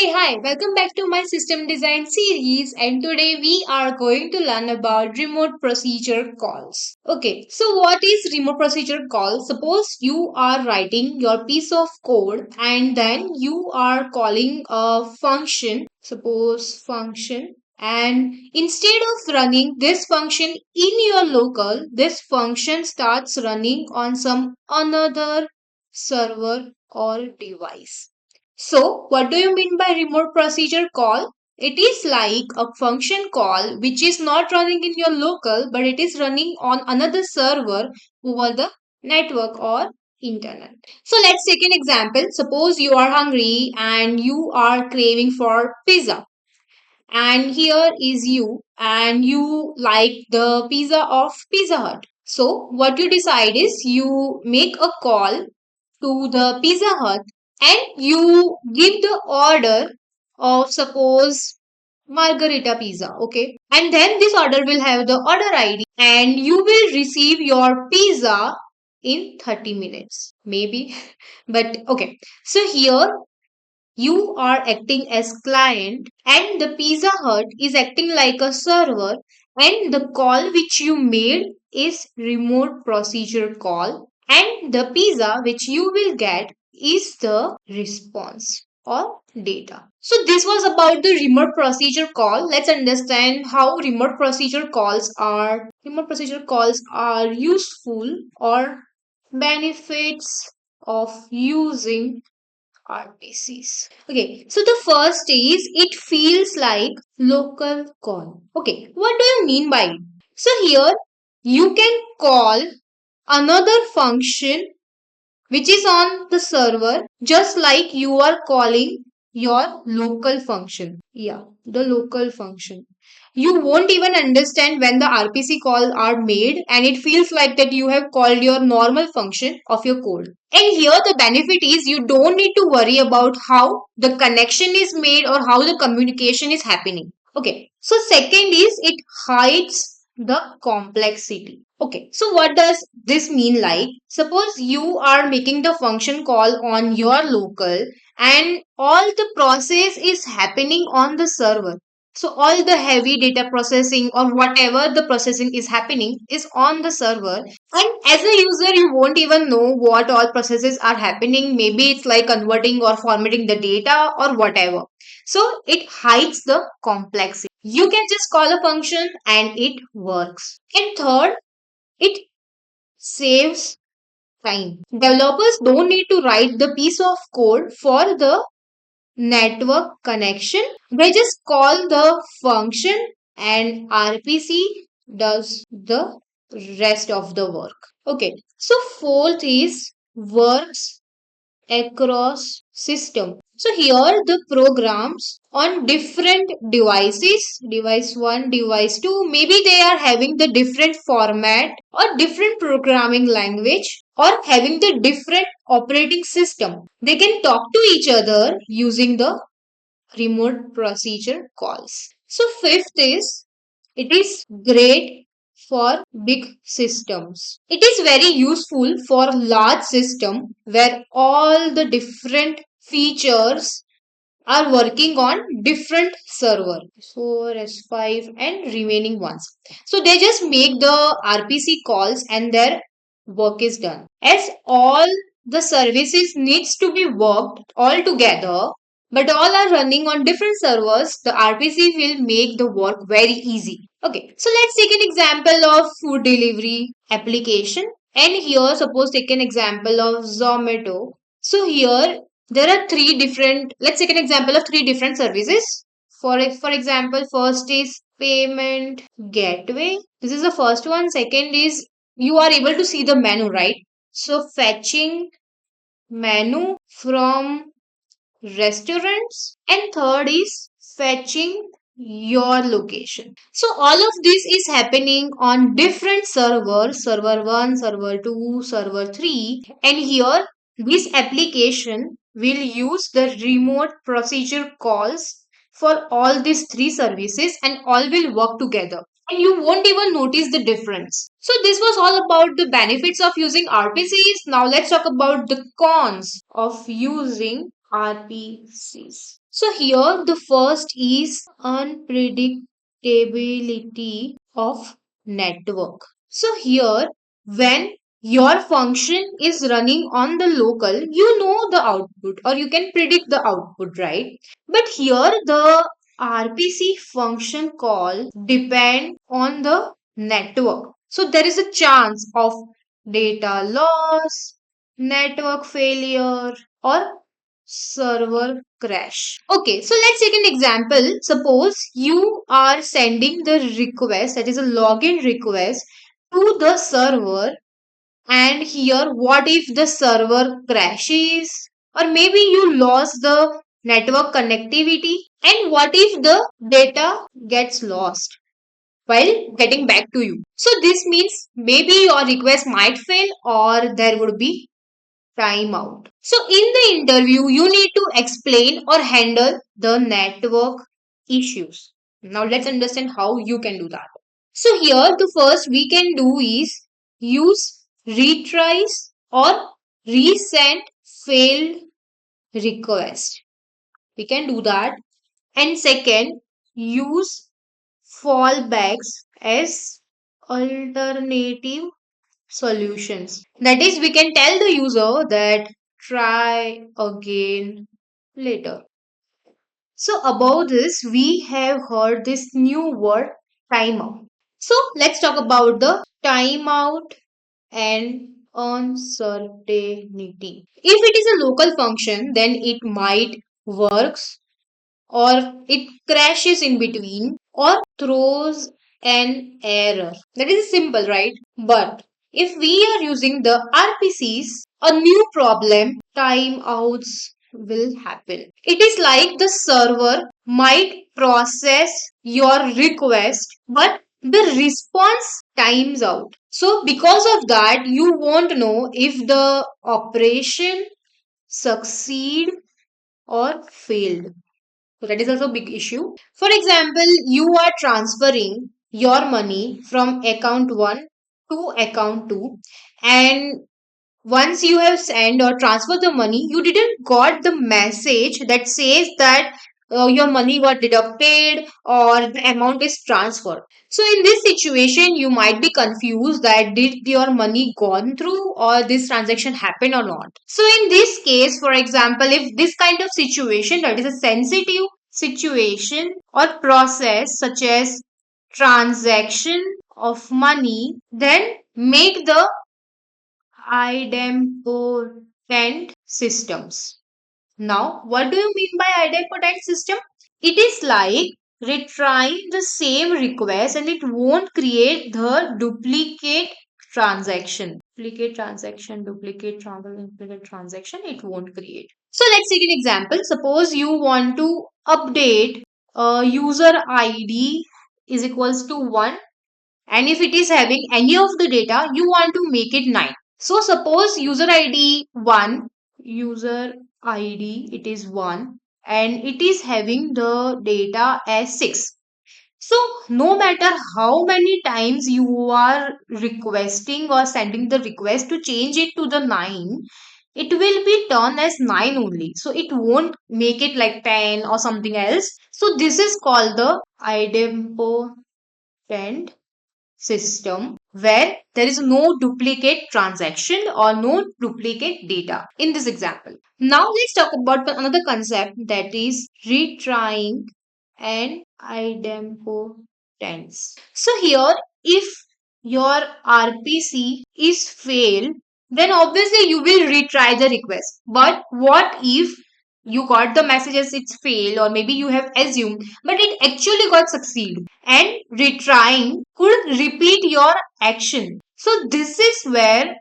Hey, hi, welcome back to my system design series, and today we are going to learn about remote procedure calls. Okay, so what is remote procedure call? Suppose you are writing your piece of code and then you are calling a function, suppose function, and instead of running this function in your local, this function starts running on some another server or device. So, what do you mean by remote procedure call? It is like a function call which is not running in your local but it is running on another server over the network or internet. So, let's take an example. Suppose you are hungry and you are craving for pizza. And here is you and you like the pizza of Pizza Hut. So, what you decide is you make a call to the Pizza Hut and you give the order of suppose margarita pizza, okay? And then this order will have the order ID and you will receive your pizza in 30 minutes, maybe. But okay, so here you are acting as client and the Pizza Hut is acting like a server, and the call which you made is remote procedure call, and the pizza which you will get is the response or data. So this was about the remote procedure call. Let's understand how remote procedure calls are useful or benefits of using RPCs. Okay, so the first is it feels like local call. Okay, what do you mean by it? So here you can call another function which is on the server just like you are calling your local function. Yeah, the local function. You won't even understand when the RPC calls are made and it feels like that you have called your normal function of your code. And here the benefit is you don't need to worry about how the connection is made or how the communication is happening. Okay, so second is it hides the complexity. Okay, so what does this mean like? Suppose you are making the function call on your local and all the process is happening on the server. So all the heavy data processing or whatever the processing is happening is on the server. And as a user, you won't even know what all processes are happening. Maybe it's like converting or formatting the data or whatever. So it hides the complexity. You can just call a function and it works. And third, it saves time. Developers don't need to write the piece of code for the network connection. They just call the function and RPC does the rest of the work. Okay. So fourth is works across system. So here the programs on different devices, device 1, device 2, maybe they are having the different format or different programming language or having the different operating system. They can talk to each other using the remote procedure calls. So fifth is it is great for big systems. It is very useful for large system where all the different features are working on different server 4 S5 and remaining ones. So they just make the RPC calls and their work is done. As all the services needs to be worked all together, but all are running on different servers, the RPC will make the work very easy. Okay, so let's take an example of food delivery application. And here, suppose take an example of Zomato. So here there are three different, let's take an example of three different services. For example, first is payment gateway. This is the first one. Second is you are able to see the menu, right? So fetching menu from restaurants, and third is fetching your location. So all of this is happening on different servers, server 1, server 2, server 3, and here this application will use the remote procedure calls for all these three services and all will work together and you won't even notice the difference. So this was all about the benefits of using RPCs. Now let's talk about the cons of using RPCs. So here the first is unpredictability of network. So here when your function is running on the local, you know the output or you can predict the output, right? But here the RPC function call depend on the network. So there is a chance of data loss, network failure, or server crash. Okay, so let's take an example. Suppose you are sending the request, that is a login request, to the server, and here what if the server crashes, or maybe you lost the network connectivity, and what if the data gets lost while getting back to you? So this means maybe your request might fail or there would be timeout. So in the interview, you need to explain or handle the network issues. Now let's understand how you can do that. So here the first we can do is use retries or resend failed request. We can do that. And second, use fallbacks as alternative solutions. That is, we can tell the user that try again later. So above this, we have heard this new word timeout. So let's talk about the timeout and uncertainty. If it is a local function, then it might works or it crashes in between or throws an error. That is simple, right? But if we are using the RPCs, a new problem, timeouts will happen. It is like the server might process your request, but the response times out. So because of that, you won't know if the operation succeed or failed. So that is also a big issue. For example, you are transferring your money from account 1 to account 2, and once you have sent or transferred the money, you didn't got the message that says that your money got deducted or the amount is transferred. So in this situation, you might be confused that did your money gone through or this transaction happened or not. So in this case, for example, if this kind of situation, that is a sensitive situation or process such as transaction of money, then make the idempotent systems. Now, what do you mean by idempotent system? It is like retrying the same request and it won't create the duplicate transaction. Duplicate transaction, it won't create. So let's take an example. Suppose you want to update user ID is equals to 1, and if it is having any of the data, you want to make it 9. So suppose user ID 1, user ID it is 1, and it is having the data as 6. So no matter how many times you are requesting or sending the request to change it to the 9, it will be turned as 9 only. So it won't make it like 10 or something else. So this is called the idempotent system where there is no duplicate transaction or no duplicate data in this example. Now let's talk about another concept, that is retrying and idempotence. So here if your RPC is failed, then obviously you will retry the request. But what if you got the messages it's failed, or maybe you have assumed but it actually got succeed, and retrying could repeat your action. So this is where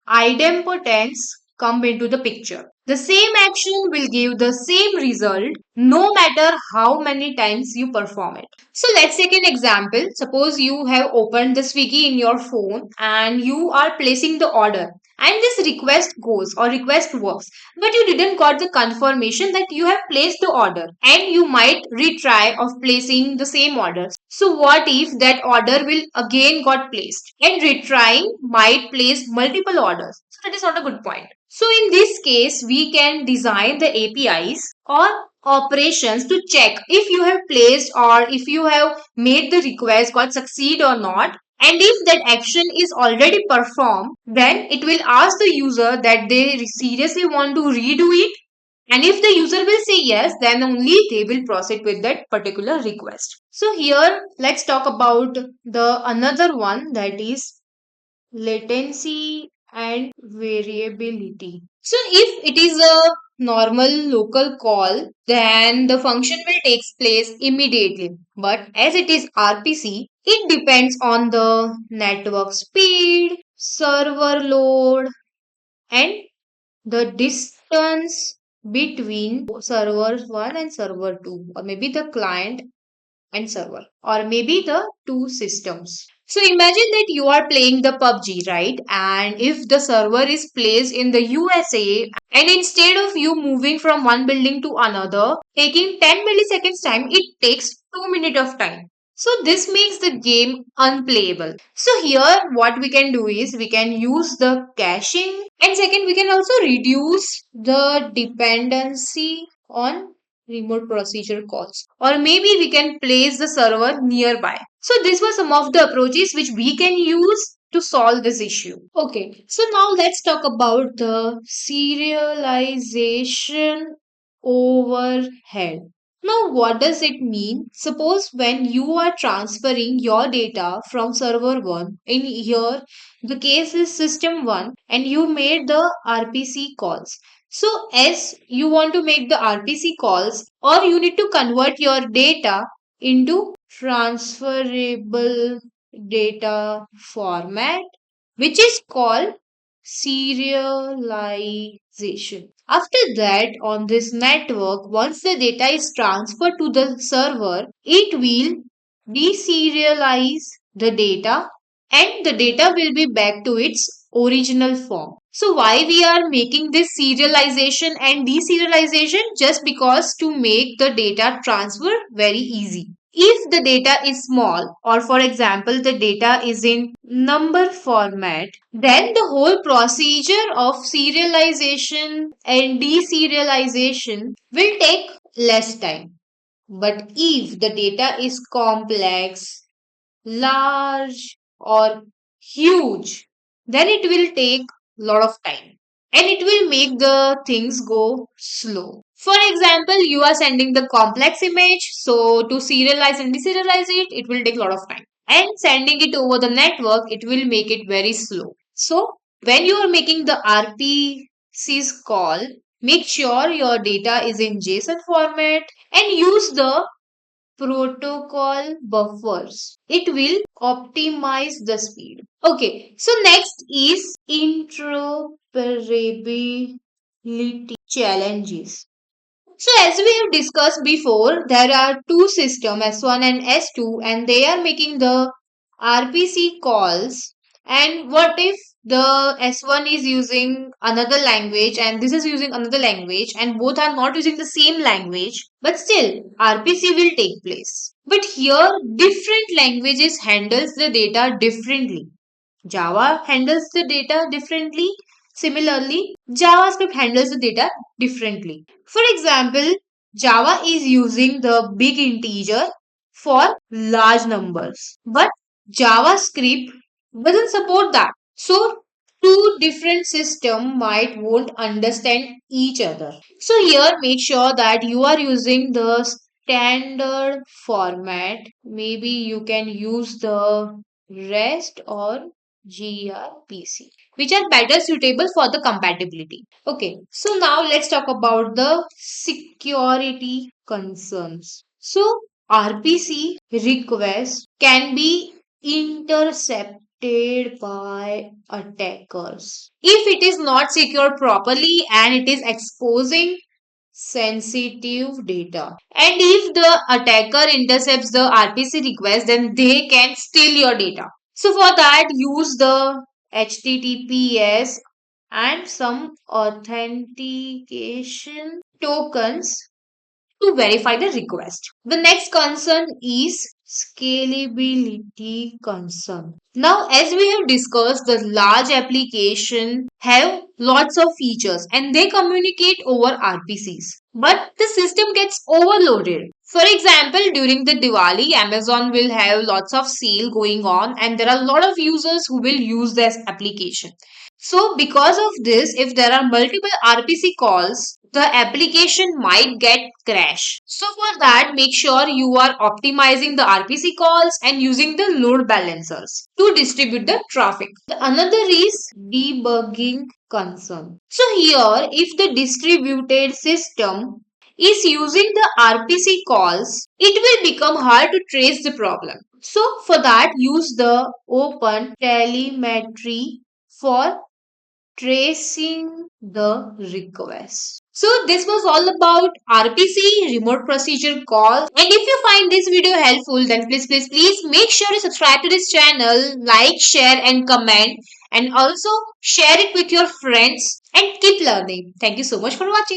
idempotence come into the picture. The same action will give the same result no matter how many times you perform it. So let's take an example. Suppose you have opened the Swiggy in your phone and you are placing the order, and this request goes or request works, but you didn't got the confirmation that you have placed the order, and you might retry of placing the same order. So what if that order will again got placed, and retrying might place multiple orders? So that is not a good point. So in this case, we can design the APIs or operations to check if you have placed or if you have made the request got succeed or not. And if that action is already performed, then it will ask the user that they seriously want to redo it. And if the user will say yes, then only they will proceed with that particular request. So here, let's talk about the another one, that is latency and variability. So if it is a normal local call, then the function will take place immediately. But as it is RPC, it depends on the network speed, server load, and the distance between server 1 and server 2, or maybe the client and server, or maybe the two systems. So imagine that you are playing the PUBG, right? And if the server is placed in the USA, and instead of you moving from one building to another, taking 10 milliseconds time, it takes 2 minutes of time. So this makes the game unplayable. So here what we can do is we can use the caching, and second we can also reduce the dependency on remote procedure calls, or maybe we can place the server nearby. So these were some of the approaches which we can use to solve this issue. Okay, so now let's talk about the serialization overhead. Now, what does it mean? Suppose when you are transferring your data from server 1, in here the case is system 1, and you made the RPC calls. So, as you want to make the RPC calls, or you need to convert your data into transferable data format, which is called serialization. After that, on this network, once the data is transferred to the server, it will deserialize the data, and the data will be back to its original form. So why we are making this serialization and deserialization? Just because to make the data transfer very easy. If the data is small, or for example the data is in number format, then the whole procedure of serialization and deserialization will take less time. But if the data is complex, large, or huge, then it will take lot of time, and it will make the things go slow. For example, you are sending the complex image, so to serialize and deserialize it, it will take a lot of time. And sending it over the network, it will make it very slow. So when you are making the RPC's call, make sure your data is in JSON format and use the protocol buffers. It will optimize the speed. Okay, so next is interoperability challenges. So as we have discussed before, there are two systems S1 and S2, and they are making the RPC calls. And what if the S1 is using another language and this is using another language, and both are not using the same language, but still RPC will take place. But here different languages handles the data differently. Java handles the data differently. Similarly, JavaScript handles the data differently. For example, Java is using the big integer for large numbers, but JavaScript doesn't support that. So, two different system might won't understand each other. So here make sure that you are using the standard format. Maybe you can use the REST or gRPC, which are better suitable for the compatibility. Okay, so now let's talk about the security concerns. So RPC requests can be intercepted by attackers if it is not secured properly and it is exposing sensitive data. And if the attacker intercepts the RPC request, then they can steal your data. So for that, use the HTTPS and some authentication tokens to verify the request. The next concern is scalability concern. Now, as we have discussed, the large application have lots of features and they communicate over RPCs. But the system gets overloaded. For example, during the Diwali, Amazon will have lots of sale going on and there are a lot of users who will use this application. So, because of this, if there are multiple RPC calls, the application might get crash. So, for that, make sure you are optimizing the RPC calls and using the load balancers to distribute the traffic. The another is debugging concern. So, here, if the distributed system is using the RPC calls, it will become hard to trace the problem. So, for that, use the open telemetry for tracing the request. So this was all about RPC, remote procedure calls. And if you find this video helpful, then please make sure to subscribe to this channel, like, share and comment, and also share it with your friends and keep learning. Thank you so much for watching.